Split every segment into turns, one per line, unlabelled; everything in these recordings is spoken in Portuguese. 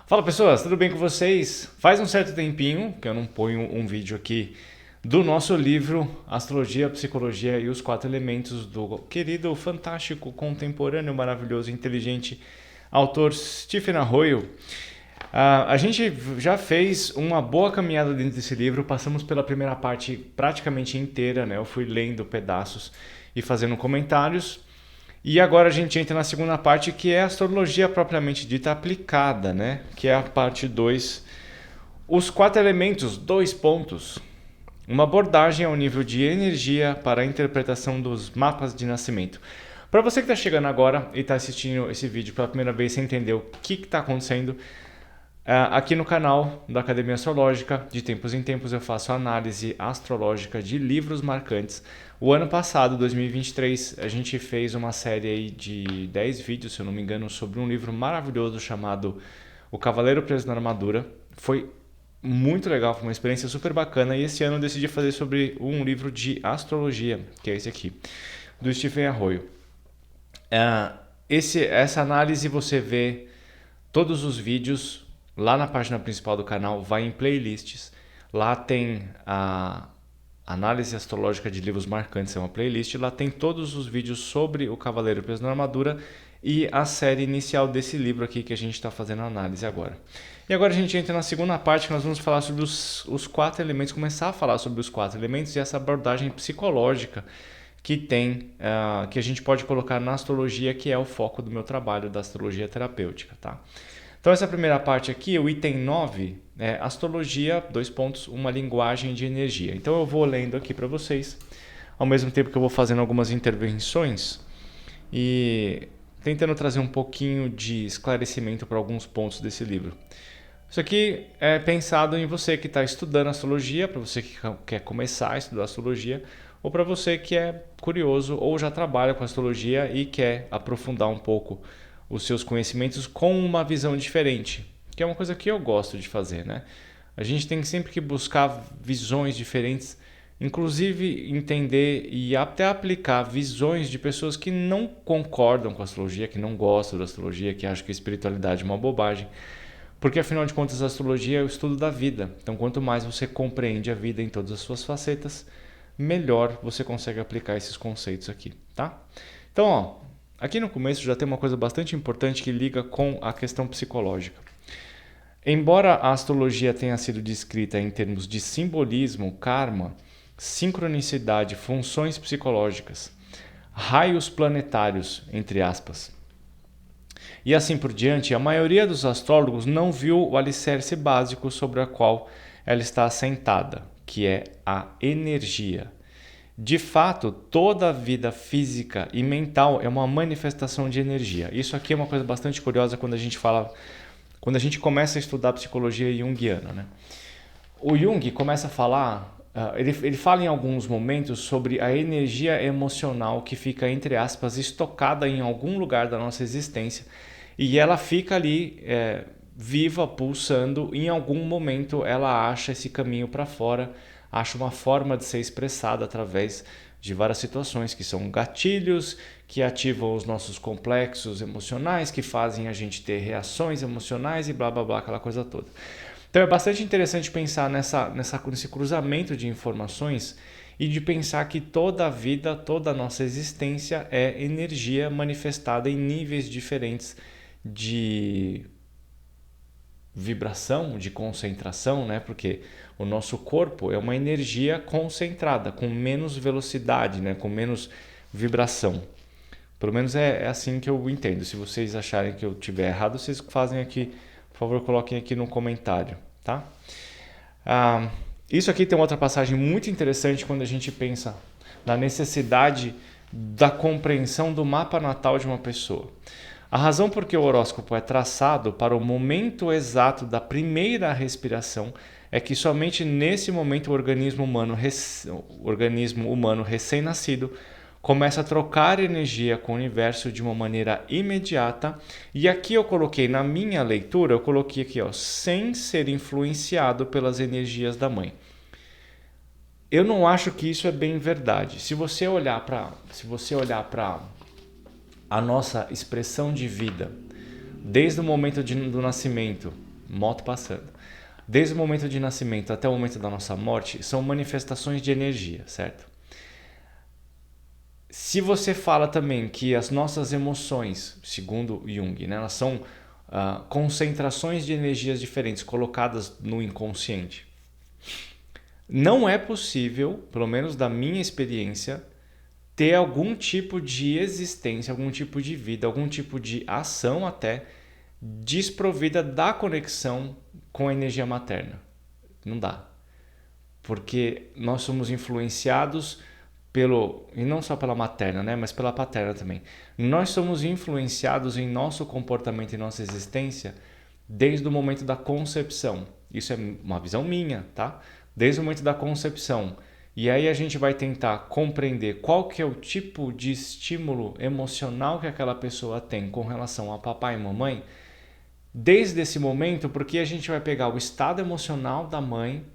Fala pessoas, tudo bem com vocês? Faz um certo tempinho que eu não ponho um vídeo aqui do nosso livro Astrologia, Psicologia e os Quatro Elementos do querido, fantástico, contemporâneo, maravilhoso, inteligente autor Stephen Arroyo. A gente já fez uma boa caminhada dentro desse livro, passamos pela primeira parte praticamente inteira, né? Eu fui lendo pedaços e fazendo comentários. E agora a gente entra na segunda parte, que é a astrologia propriamente dita aplicada, né? Que é a parte 2. Os quatro elementos, dois pontos. Uma abordagem ao nível de energia para a interpretação dos mapas de nascimento. Para você que está chegando agora e está assistindo esse vídeo pela primeira vez sem entender o que está acontecendo, aqui no canal da Academia Astrológica, de tempos em tempos eu faço análise astrológica de livros marcantes. O ano passado, 2023, a gente fez uma série aí de 10 vídeos, se eu não me engano, sobre um livro maravilhoso chamado O Cavaleiro Preso na Armadura. Foi muito legal, foi uma experiência super bacana. E esse ano eu decidi fazer sobre um livro de astrologia, que é esse aqui, do Stephen Arroyo. Essa análise você vê todos os vídeos lá na página principal do canal, vai em playlists. Lá tem a análise astrológica de livros marcantes, é uma playlist. Lá tem todos os vídeos sobre o Cavaleiro Preso na Armadura e a série inicial desse livro aqui que a gente está fazendo a análise agora. E agora a gente entra na segunda parte, que nós vamos falar sobre os quatro elementos, começar a falar sobre os quatro elementos e essa abordagem psicológica que tem, que a gente pode colocar na astrologia, que é o foco do meu trabalho da astrologia terapêutica, tá? Então essa primeira parte aqui, o item 9, é astrologia, dois pontos, uma linguagem de energia. Então eu vou lendo aqui para vocês, ao mesmo tempo que eu vou fazendo algumas intervenções e tentando trazer um pouquinho de esclarecimento para alguns pontos desse livro. Isso aqui é pensado em você que está estudando astrologia, para você que quer começar a estudar astrologia, ou para você que é curioso ou já trabalha com astrologia e quer aprofundar um pouco os seus conhecimentos com uma visão diferente, que é uma coisa que eu gosto de fazer, né? A gente tem sempre que buscar visões diferentes, inclusive entender e até aplicar visões de pessoas que não concordam com a astrologia, que não gostam da astrologia, que acham que a espiritualidade é uma bobagem, porque afinal de contas a astrologia é o estudo da vida. Então quanto mais você compreende a vida em todas as suas facetas, melhor você consegue aplicar esses conceitos aqui, tá? Então, ó, aqui no começo já tem uma coisa bastante importante que liga com a questão psicológica. Embora a astrologia tenha sido descrita em termos de simbolismo, karma, sincronicidade, funções psicológicas, raios planetários, entre aspas, e assim por diante, a maioria dos astrólogos não viu o alicerce básico sobre o qual ela está assentada, que é a energia. De fato, toda a vida física e mental é uma manifestação de energia. Isso aqui é uma coisa bastante curiosa quando a gente começa a estudar psicologia junguiana, né? O Jung começa a falar, ele fala em alguns momentos sobre a energia emocional que fica, entre aspas, estocada em algum lugar da nossa existência e ela fica ali viva, pulsando. Em algum momento ela acha esse caminho para fora, acha uma forma de ser expressada através de várias situações que são gatilhos, que ativam os nossos complexos emocionais, que fazem a gente ter reações emocionais e blá blá blá, aquela coisa toda. Então é bastante interessante pensar nesse cruzamento de informações e de pensar que toda a vida, toda a nossa existência é energia manifestada em níveis diferentes de vibração, de concentração, né? Porque o nosso corpo é uma energia concentrada, com menos velocidade, né? Com menos vibração. Pelo menos é assim que eu entendo. Se vocês acharem que eu estiver errado, vocês fazem aqui, por favor, coloquem aqui no comentário, tá? Isso aqui tem outra passagem muito interessante quando a gente pensa na necessidade da compreensão do mapa natal de uma pessoa. A razão por que o horóscopo é traçado para o momento exato da primeira respiração é que somente nesse momento o organismo humano recém-nascido começa a trocar energia com o universo de uma maneira imediata. E aqui eu coloquei na minha leitura, eu coloquei aqui, ó, sem ser influenciado pelas energias da mãe. Eu não acho que isso é bem verdade. Se você olhar para a nossa expressão de vida, desde o momento do nascimento, moto passando. Desde o momento de nascimento até o momento da nossa morte, são manifestações de energia, certo? Se você fala também que as nossas emoções, segundo Jung, né, elas são concentrações de energias diferentes colocadas no inconsciente, não é possível, pelo menos da minha experiência, ter algum tipo de existência, algum tipo de vida, algum tipo de ação até desprovida da conexão com a energia materna. Não dá. Porque nós somos influenciados e não só pela materna, né, mas pela paterna também. Nós somos influenciados em nosso comportamento e nossa existência desde o momento da concepção. Isso é uma visão minha, tá? Desde o momento da concepção. E aí a gente vai tentar compreender qual que é o tipo de estímulo emocional que aquela pessoa tem com relação a papai e mamãe, desde esse momento, porque a gente vai pegar o estado emocional da mãe,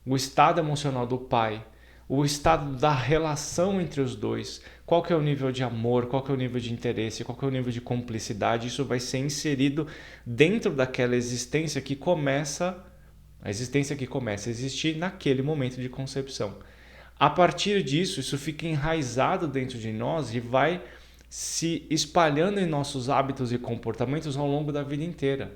o estado emocional do pai, o estado da relação entre os dois, qual que é o nível de amor, qual que é o nível de interesse, qual que é o nível de cumplicidade, isso vai ser inserido dentro daquela existência que começa a existir naquele momento de concepção. A partir disso, isso fica enraizado dentro de nós e vai se espalhando em nossos hábitos e comportamentos ao longo da vida inteira.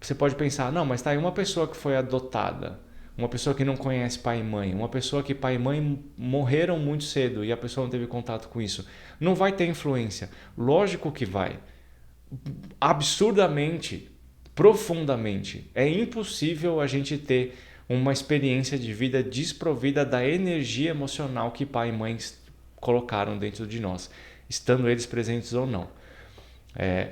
Você pode pensar, não, mas tá aí uma pessoa que foi adotada, uma pessoa que não conhece pai e mãe, uma pessoa que pai e mãe morreram muito cedo e a pessoa não teve contato com isso. Não vai ter influência. Lógico que vai. Absurdamente, profundamente. É impossível a gente ter uma experiência de vida desprovida da energia emocional que pai e mãe colocaram dentro de nós, estando eles presentes ou não.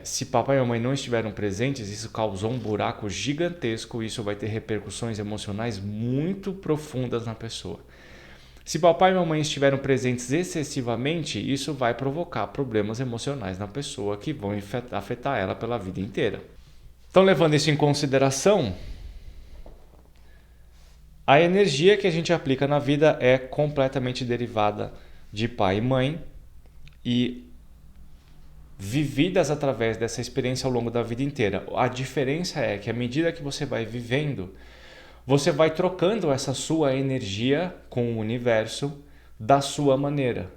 Se papai e mamãe não estiveram presentes, isso causou um buraco gigantesco e isso vai ter repercussões emocionais muito profundas na pessoa. Se papai e mamãe estiveram presentes excessivamente, isso vai provocar problemas emocionais na pessoa que vão afetar ela pela vida inteira. Então, levando isso em consideração, a energia que a gente aplica na vida é completamente derivada de pai e mãe e vividas através dessa experiência ao longo da vida inteira. A diferença é que à medida que você vai vivendo, você vai trocando essa sua energia com o universo da sua maneira.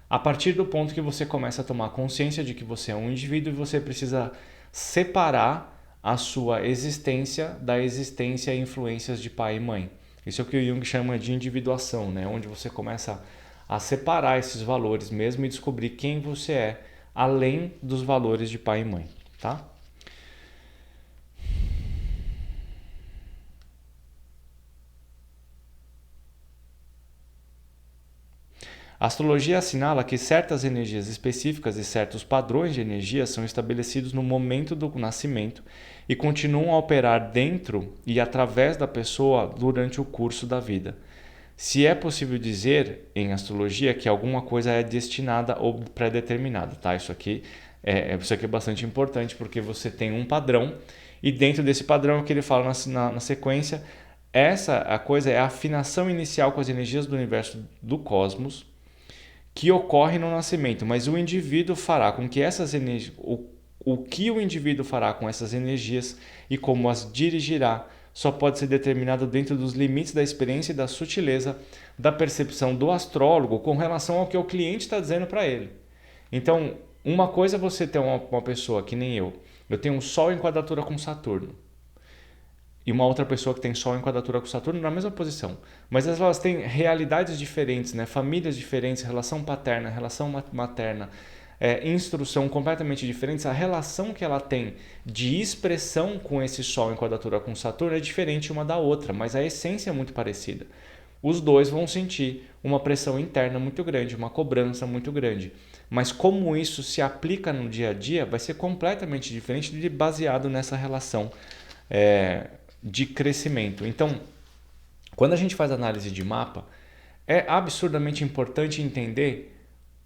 A partir do ponto que você começa a tomar consciência de que você é um indivíduo e você precisa separar a sua existência da existência e influências de pai e mãe. Isso é o que o Jung chama de individuação, né? Onde você começa a separar esses valores mesmo e descobrir quem você é, além dos valores de pai e mãe, tá? A astrologia assinala que certas energias específicas e certos padrões de energia são estabelecidos no momento do nascimento e continuam a operar dentro e através da pessoa durante o curso da vida. Se é possível dizer em astrologia que alguma coisa é destinada ou pré-determinada, tá? Isso aqui é bastante importante porque você tem um padrão e dentro desse padrão que ele fala na sequência, a coisa é a afinação inicial com as energias do universo do cosmos que ocorre no nascimento, mas o indivíduo fará com que essas energias, o que o indivíduo fará com essas energias e como as dirigirá só pode ser determinado dentro dos limites da experiência e da sutileza da percepção do astrólogo com relação ao que o cliente está dizendo para ele. Então, uma coisa é você ter uma pessoa que nem eu tenho um Sol em quadratura com Saturno, e uma outra pessoa que tem Sol em quadratura com Saturno na mesma posição. Mas elas têm realidades diferentes, né? Famílias diferentes, relação paterna, relação materna, instrução completamente diferentes. A relação que ela tem de expressão com esse Sol em quadratura com Saturno é diferente uma da outra, mas a essência é muito parecida. Os dois vão sentir uma pressão interna muito grande, uma cobrança muito grande. Mas como isso se aplica no dia a dia vai ser completamente diferente baseado nessa relação de crescimento. Então, quando a gente faz análise de mapa, é absurdamente importante entender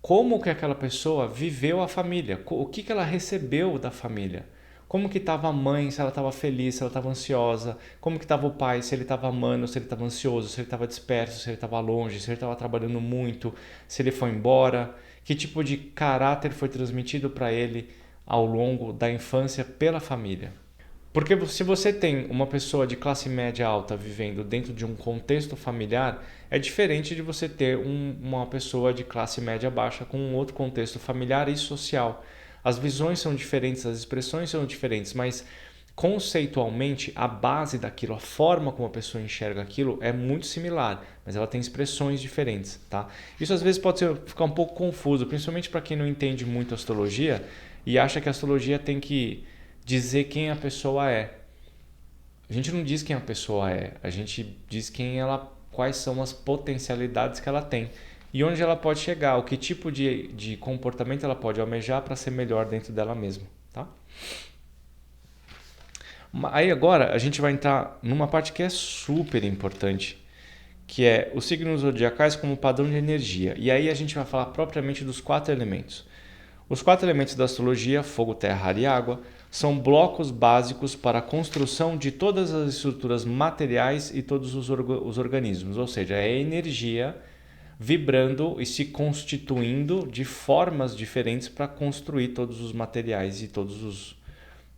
como que aquela pessoa viveu a família, o que ela recebeu da família, como que estava a mãe, se ela estava feliz, se ela estava ansiosa, como que estava o pai, se ele estava amando, se ele estava ansioso, se ele estava disperso, se ele estava longe, se ele estava trabalhando muito, se ele foi embora, que tipo de caráter foi transmitido para ele ao longo da infância pela família. Porque se você tem uma pessoa de classe média alta vivendo dentro de um contexto familiar, é diferente de você ter uma pessoa de classe média baixa com um outro contexto familiar e social. As visões são diferentes, as expressões são diferentes, mas conceitualmente a base daquilo, a forma como a pessoa enxerga aquilo é muito similar, mas ela tem expressões diferentes, tá? Isso às vezes pode ficar um pouco confuso, principalmente para quem não entende muito astrologia e acha que a astrologia tem que dizer quem a pessoa é. A gente não diz quem a pessoa é, a gente diz quais são as potencialidades que ela tem e onde ela pode chegar, o que tipo de comportamento ela pode almejar para ser melhor dentro dela mesma, tá? Aí agora a gente vai entrar numa parte que é super importante, que é os signos zodiacais como padrão de energia. E aí a gente vai falar propriamente dos 4 elementos. Os 4 elementos da astrologia, fogo, terra, ar e água, são blocos básicos para a construção de todas as estruturas materiais e todos os organismos, ou seja, é energia vibrando e se constituindo de formas diferentes para construir todos os materiais e todas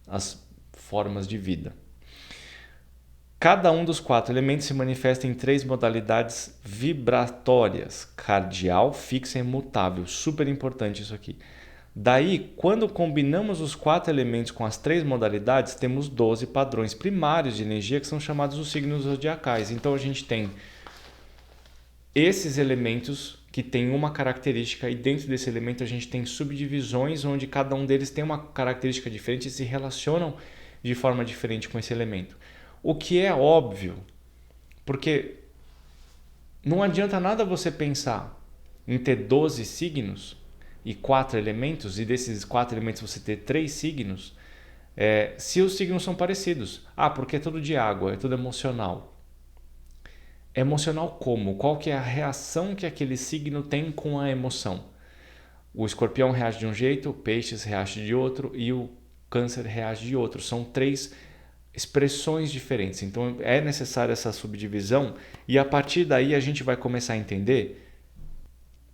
as formas de vida. Cada um dos 4 elementos se manifesta em 3 modalidades vibratórias: cardial, fixa e mutável. Super importante isso aqui. Daí, quando combinamos os 4 elementos com as 3 modalidades, temos 12 padrões primários de energia que são chamados os signos zodiacais. Então a gente tem esses elementos que têm uma característica e dentro desse elemento a gente tem subdivisões onde cada um deles tem uma característica diferente e se relacionam de forma diferente com esse elemento. O que é óbvio, porque não adianta nada você pensar em ter 12 signos e 4 elementos, e desses 4 elementos você ter 3 signos, se os signos são parecidos. Porque é tudo de água, é tudo emocional. Emocional como? Qual que é a reação que aquele signo tem com a emoção? O escorpião reage de um jeito, o peixes reage de outro e o câncer reage de outro. São 3 expressões diferentes. Então é necessária essa subdivisão e a partir daí a gente vai começar a entender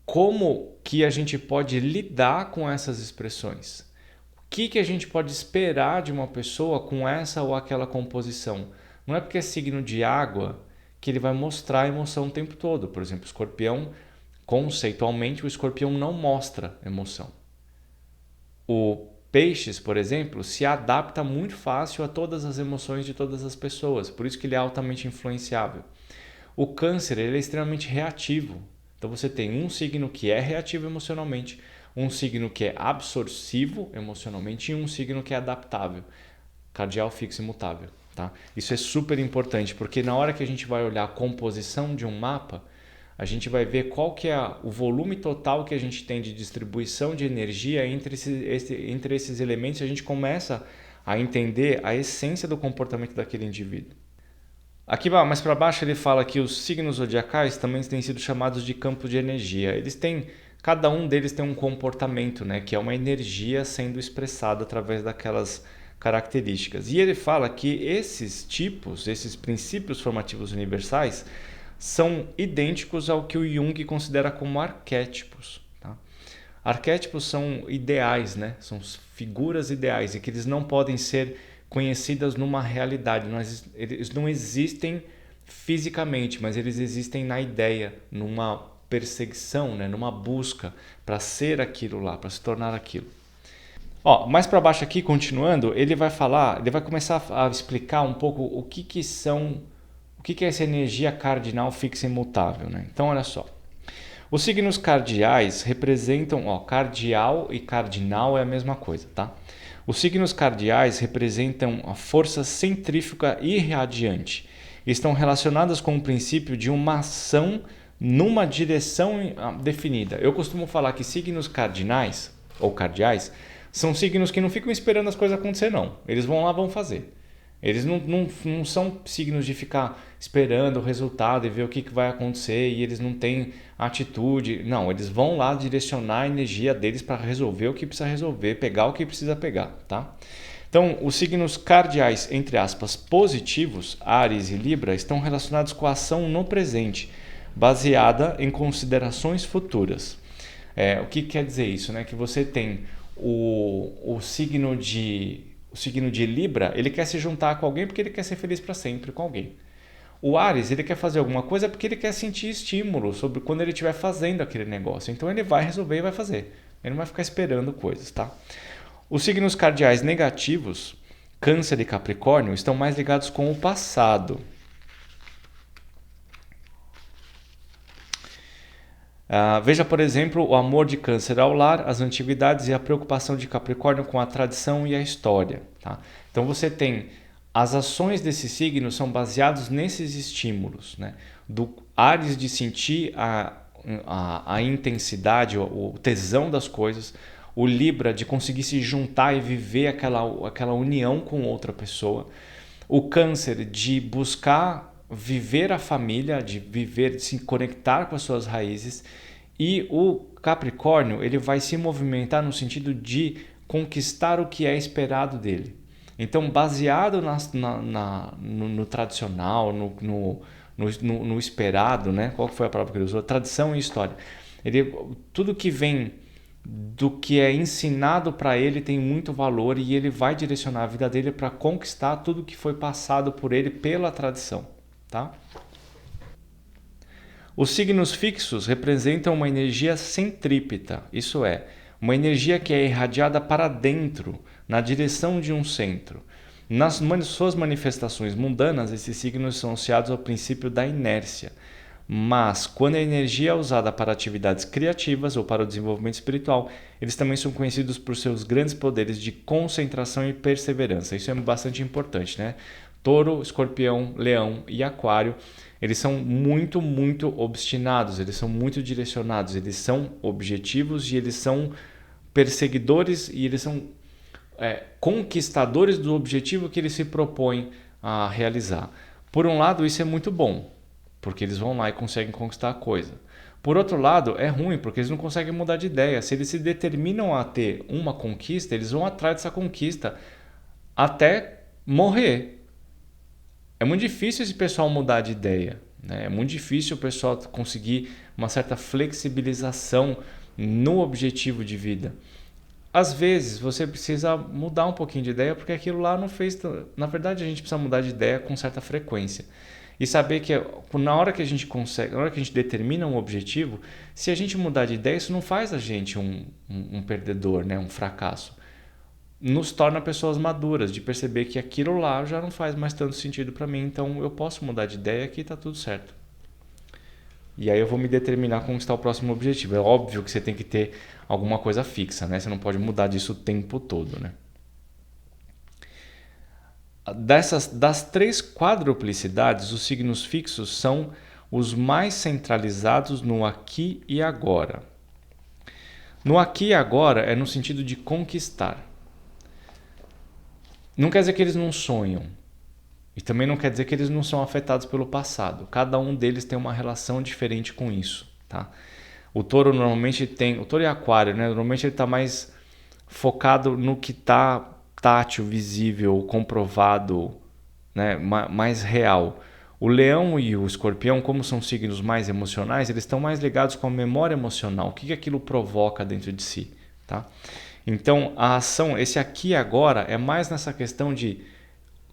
como que a gente pode lidar com essas expressões. O que a gente pode esperar de uma pessoa com essa ou aquela composição. Não é porque é signo de água que ele vai mostrar a emoção o tempo todo. Por exemplo, escorpião, conceitualmente, o escorpião não mostra emoção. O peixes, por exemplo, se adapta muito fácil a todas as emoções de todas as pessoas, por isso que ele é altamente influenciável. O câncer, ele é extremamente reativo. Então você tem um signo que é reativo emocionalmente, um signo que é absorsivo emocionalmente e um signo que é adaptável, cardial, fixo e mutável. Tá? Isso é super importante, porque na hora que a gente vai olhar a composição de um mapa, a gente vai ver qual que é o volume total que a gente tem de distribuição de energia entre esses elementos e a gente começa a entender a essência do comportamento daquele indivíduo. Aqui mais para baixo ele fala que os signos zodiacais também têm sido chamados de campos de energia. Cada um deles tem um comportamento, né, que é uma energia sendo expressada através daquelas características. E ele fala que esses tipos, esses princípios formativos universais, são idênticos ao que o Jung considera como arquétipos. Tá? Arquétipos são ideais, né? São figuras ideais e que eles não podem ser conhecidas numa realidade. Eles não existem fisicamente, mas eles existem na ideia, numa perseguição, né? Numa busca para ser aquilo lá, para se tornar aquilo. Mais para baixo aqui, continuando, ele vai começar a explicar um pouco o que é essa energia cardinal fixa e imutável, né? Então, olha só. Os signos cardiais representam... cardial e cardinal é a mesma coisa, tá? Os signos cardiais representam a força centrífuga irradiante. Estão relacionadas com o princípio de uma ação numa direção definida. Eu costumo falar que signos cardinais ou cardeais são signos que não ficam esperando as coisas acontecer, não. Eles vão lá, vão fazer. Eles não são signos de ficar esperando o resultado e ver o que vai acontecer e eles não têm atitude. Não, eles vão lá direcionar a energia deles para resolver o que precisa resolver, pegar o que precisa pegar. Tá? Então, os signos cardeais, entre aspas, positivos, Áries e Libra, estão relacionados com a ação no presente, baseada em considerações futuras. O que quer dizer isso? Né? Que você tem o signo de o signo de Libra, ele quer se juntar com alguém porque ele quer ser feliz para sempre com alguém. O Áries, ele quer fazer alguma coisa porque ele quer sentir estímulo sobre quando ele estiver fazendo aquele negócio. Então ele vai resolver e vai fazer. Ele não vai ficar esperando coisas, tá? Os signos cardeais negativos, Câncer e Capricórnio, estão mais ligados com o passado. Veja, por exemplo, o amor de Câncer ao lar, as antiguidades e a preocupação de Capricórnio com a tradição e a história. Tá? Então você tem as ações desse signo são baseadas nesses estímulos, né? Do Áries de sentir a intensidade, o tesão das coisas, o Libra de conseguir se juntar e viver aquela união com outra pessoa, o Câncer de buscar viver a família, de se conectar com as suas raízes, e o Capricórnio ele vai se movimentar no sentido de conquistar o que é esperado dele. Então, baseado no tradicional, no esperado, né? Qual foi a palavra que ele usou? Tradição e história. Tudo que vem do que é ensinado para ele tem muito valor e ele vai direcionar a vida dele para conquistar tudo que foi passado por ele pela tradição. Tá? Os signos fixos representam uma energia centrípeta, isso é, uma energia que é irradiada para dentro, na direção de um centro. Nas suas manifestações mundanas, esses signos são associados ao princípio da inércia. Mas, quando a energia é usada para atividades criativas ou para o desenvolvimento espiritual, eles também são conhecidos por seus grandes poderes de concentração e perseverança. Isso é bastante importante, né? Touro, Escorpião, Leão e Aquário, eles são muito, muito obstinados, eles são muito direcionados, eles são objetivos e eles são perseguidores e eles são conquistadores do objetivo que eles se propõem a realizar. Por um lado, isso é muito bom, porque eles vão lá e conseguem conquistar a coisa. Por outro lado, é ruim, porque eles não conseguem mudar de ideia. Se eles se determinam a ter uma conquista, eles vão atrás dessa conquista até morrer. É muito difícil esse pessoal mudar de ideia, né? É muito difícil o pessoal conseguir uma certa flexibilização no objetivo de vida. Às vezes você precisa mudar um pouquinho de ideia porque aquilo lá não fez... Na verdade, a gente precisa mudar de ideia com certa frequência. E saber que na hora que a gente consegue, na hora que a gente determina um objetivo, se a gente mudar de ideia, isso não faz a gente um perdedor, né? Um fracasso. Nos torna pessoas maduras, de perceber que aquilo lá já não faz mais tanto sentido para mim, então eu posso mudar de ideia aqui e está tudo certo. E aí eu vou me determinar a conquistar o próximo objetivo. É óbvio que você tem que ter alguma coisa fixa, né? Você não pode mudar disso o tempo todo, né? Das 3 quadruplicidades, os signos fixos são os mais centralizados no aqui e agora. No aqui e agora é no sentido de conquistar. Não quer dizer que eles não sonham. E também não quer dizer que eles não são afetados pelo passado. Cada um deles tem uma relação diferente com isso. Tá? O touro normalmente tem... O touro e aquário, né? Normalmente ele está mais focado no que está tátil, visível, comprovado, né? Mais real. O leão e o escorpião, como são signos mais emocionais, eles estão mais ligados com a memória emocional. O que aquilo provoca dentro de si. Tá? Então, a ação, esse aqui e agora, é mais nessa questão de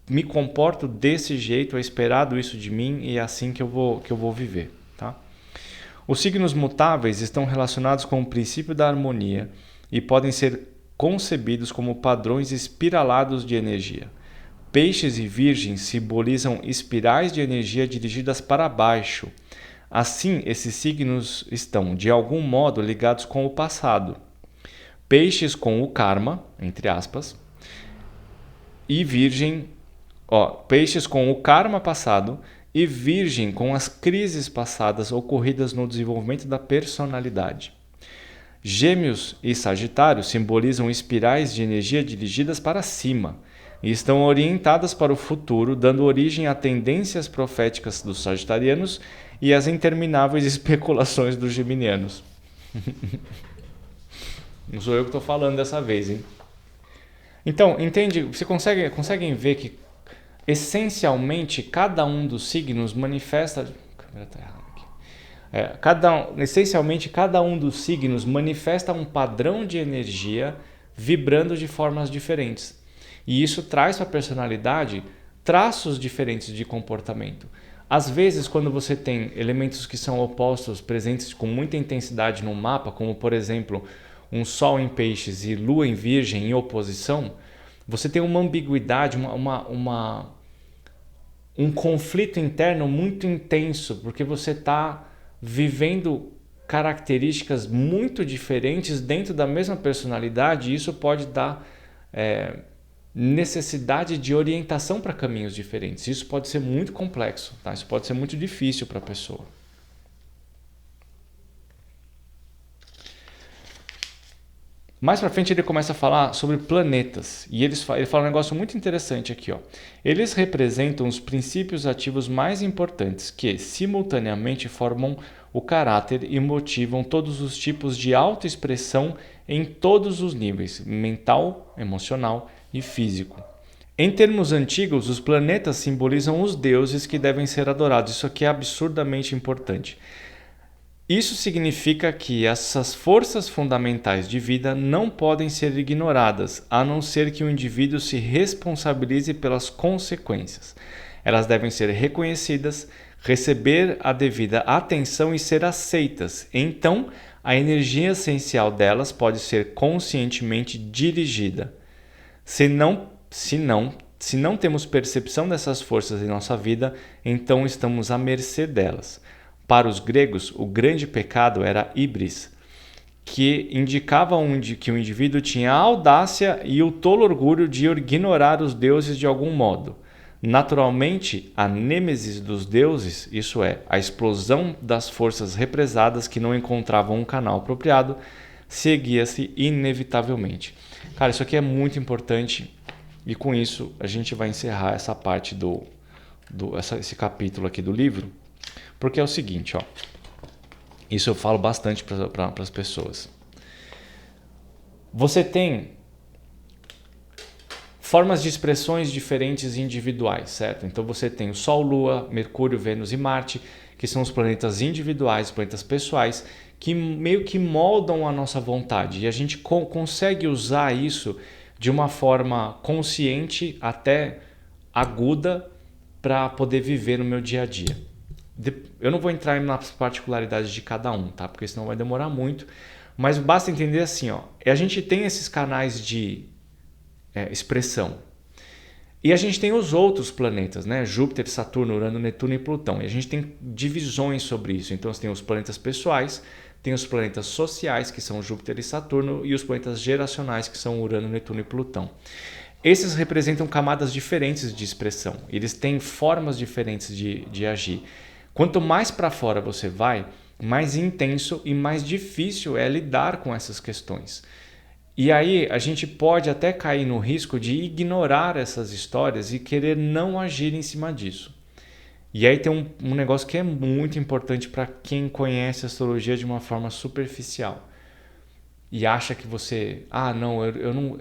me comporto desse jeito, é esperado isso de mim e é assim que eu vou viver. Tá? Os signos mutáveis estão relacionados com o princípio da harmonia e podem ser concebidos como padrões espiralados de energia. Peixes e Virgem simbolizam espirais de energia dirigidas para baixo. Assim, esses signos estão, de algum modo, ligados com o passado. Peixes com o karma, entre aspas, e Virgem, peixes com o karma passado e Virgem com as crises passadas ocorridas no desenvolvimento da personalidade. Gêmeos e Sagitário simbolizam espirais de energia dirigidas para cima e estão orientadas para o futuro, dando origem a tendências proféticas dos sagitarianos e às intermináveis especulações dos geminianos. Não sou eu que estou falando dessa vez, hein? Então, entende? Você conseguem ver que essencialmente cada um dos signos manifesta... A câmera está errada aqui. Essencialmente cada um dos signos manifesta um padrão de energia vibrando de formas diferentes. E isso traz para a personalidade traços diferentes de comportamento. Às vezes, quando você tem elementos que são opostos presentes com muita intensidade no mapa, como por exemplo um Sol em Peixes e Lua em Virgem em oposição, você tem uma ambiguidade, um conflito interno muito intenso, porque você está vivendo características muito diferentes dentro da mesma personalidade, e isso pode dar necessidade de orientação para caminhos diferentes. Isso pode ser muito complexo, tá? Isso pode ser muito difícil para a pessoa. Mais para frente ele começa a falar sobre planetas e ele fala um negócio muito interessante aqui, ó. Eles representam os princípios ativos mais importantes que simultaneamente formam o caráter e motivam todos os tipos de autoexpressão em todos os níveis, mental, emocional e físico. Em termos antigos, os planetas simbolizam os deuses que devem ser adorados. Isso aqui é absurdamente importante. Isso significa que essas forças fundamentais de vida não podem ser ignoradas, a não ser que o indivíduo se responsabilize pelas consequências. Elas devem ser reconhecidas, receber a devida atenção e ser aceitas. Então, a energia essencial delas pode ser conscientemente dirigida. Se não temos percepção dessas forças em nossa vida, então estamos à mercê delas. Para os gregos, o grande pecado era híbris, que indicava que o indivíduo tinha a audácia e o tolo orgulho de ignorar os deuses de algum modo. Naturalmente, a nêmesis dos deuses, isso é, a explosão das forças represadas que não encontravam um canal apropriado, seguia-se inevitavelmente. Cara, isso aqui é muito importante e com isso a gente vai encerrar essa parte esse capítulo aqui do livro, porque é o seguinte, ó, isso eu falo bastante para as pessoas. Você tem formas de expressões diferentes individuais, certo? Então você tem o Sol, Lua, Mercúrio, Vênus e Marte, que são os planetas individuais, planetas pessoais, que meio que moldam a nossa vontade. E a gente consegue usar isso de uma forma consciente, até aguda, para poder viver no meu dia a dia. Eu não vou entrar nas particularidades de cada um, tá? Porque senão vai demorar muito. Mas basta entender assim, ó. A gente tem esses canais de expressão. E a gente tem os outros planetas, né? Júpiter, Saturno, Urano, Netuno e Plutão. E a gente tem divisões sobre isso. Então, você tem os planetas pessoais, tem os planetas sociais, que são Júpiter e Saturno, e os planetas geracionais, que são Urano, Netuno e Plutão. Esses representam camadas diferentes de expressão. Eles têm formas diferentes de agir. Quanto mais para fora você vai, mais intenso e mais difícil é lidar com essas questões. E aí a gente pode até cair no risco de ignorar essas histórias e querer não agir em cima disso. E aí tem um negócio que é muito importante para quem conhece a astrologia de uma forma superficial e acha que você,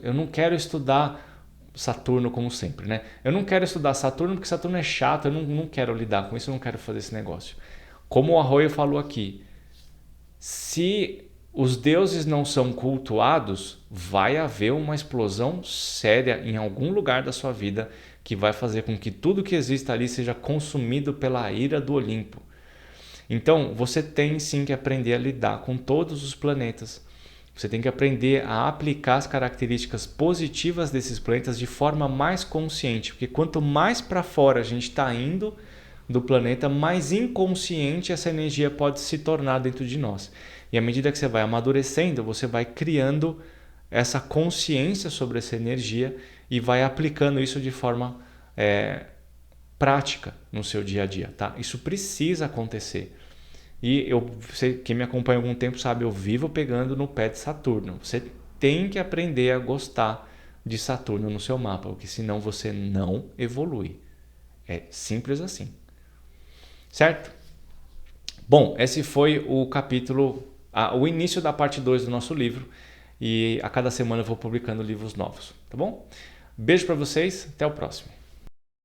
eu não quero estudar Saturno como sempre, né? Eu não quero estudar Saturno porque Saturno é chato, eu não quero lidar com isso, eu não quero fazer esse negócio. Como o Arroyo falou aqui, se os deuses não são cultuados, vai haver uma explosão séria em algum lugar da sua vida que vai fazer com que tudo que exista ali seja consumido pela ira do Olimpo. Então, você tem sim que aprender a lidar com todos os planetas. Você tem que aprender a aplicar as características positivas desses planetas de forma mais consciente, porque quanto mais para fora a gente está indo do planeta, mais inconsciente essa energia pode se tornar dentro de nós. E à medida que você vai amadurecendo, você vai criando essa consciência sobre essa energia e vai aplicando isso de forma prática no seu dia a dia. Tá? Isso precisa acontecer. E quem me acompanha há algum tempo sabe, eu vivo pegando no pé de Saturno. Você tem que aprender a gostar de Saturno no seu mapa, porque senão você não evolui. É simples assim. Certo? Bom, esse foi o capítulo, o início da parte 2 do nosso livro. E a cada semana eu vou publicando livros novos, tá bom? Beijo para vocês, até o próximo.